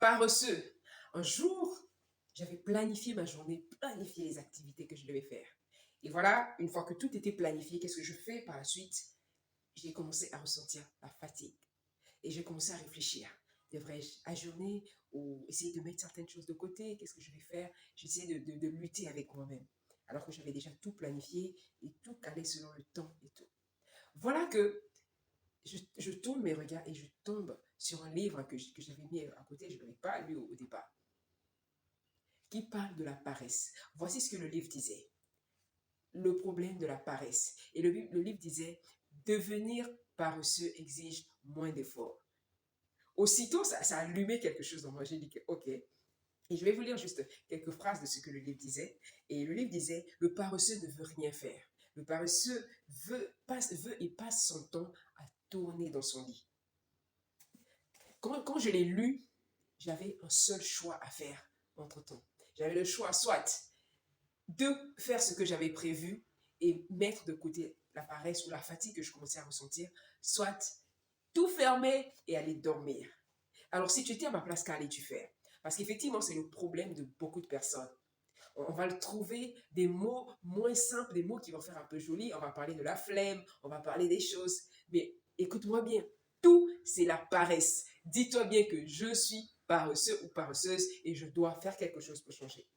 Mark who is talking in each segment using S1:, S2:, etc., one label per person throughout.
S1: paresseux. Un jour, j'avais planifié ma journée, planifié les activités que je devais faire. Et voilà, une fois que tout était planifié, qu'est-ce que je fais par la suite? J'ai commencé à ressentir la fatigue. Et j'ai commencé à réfléchir. Devrais-je ajourner ou essayer de mettre certaines choses de côté? Qu'est-ce que je vais faire? J'essayais de lutter avec moi-même. Alors que j'avais déjà tout planifié et tout calé selon le temps et tout. Voilà que je tourne mes regards et je tombe sur un livre que j'avais mis à côté, je ne l'avais pas lu au départ, qui parle de la paresse. Voici ce que le livre disait. Le problème de la paresse. Et le livre disait, devenir paresseux exige moins d'efforts. Aussitôt, ça a allumé quelque chose dans moi. J'ai dit que, OK. Et je vais vous lire juste quelques phrases de ce que le livre disait. Et le livre disait, le paresseux ne veut rien faire. Le paresseux veut et passe son temps à tourner dans son lit. Quand je l'ai lu, j'avais un seul choix à faire entre-temps. J'avais le choix soit de faire ce que j'avais prévu et mettre de côté la paresse ou la fatigue que je commençais à ressentir, soit tout fermer et aller dormir. Alors, si tu étais à ma place, qu'allais-tu faire? Parce qu'effectivement, c'est le problème de beaucoup de personnes. On va le trouver des mots moins simples, des mots qui vont faire un peu joli. On va parler de la flemme, on va parler des choses. Mais écoute-moi bien, tout, c'est la paresse. Dis-toi bien que je suis paresseux ou paresseuse et je dois faire quelque chose pour changer.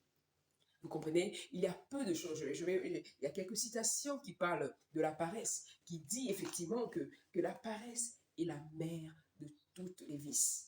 S1: Vous comprenez? Il y a peu de choses. Il y a quelques citations qui parlent de la paresse, qui dit effectivement que la paresse est la mère de toutes les vices.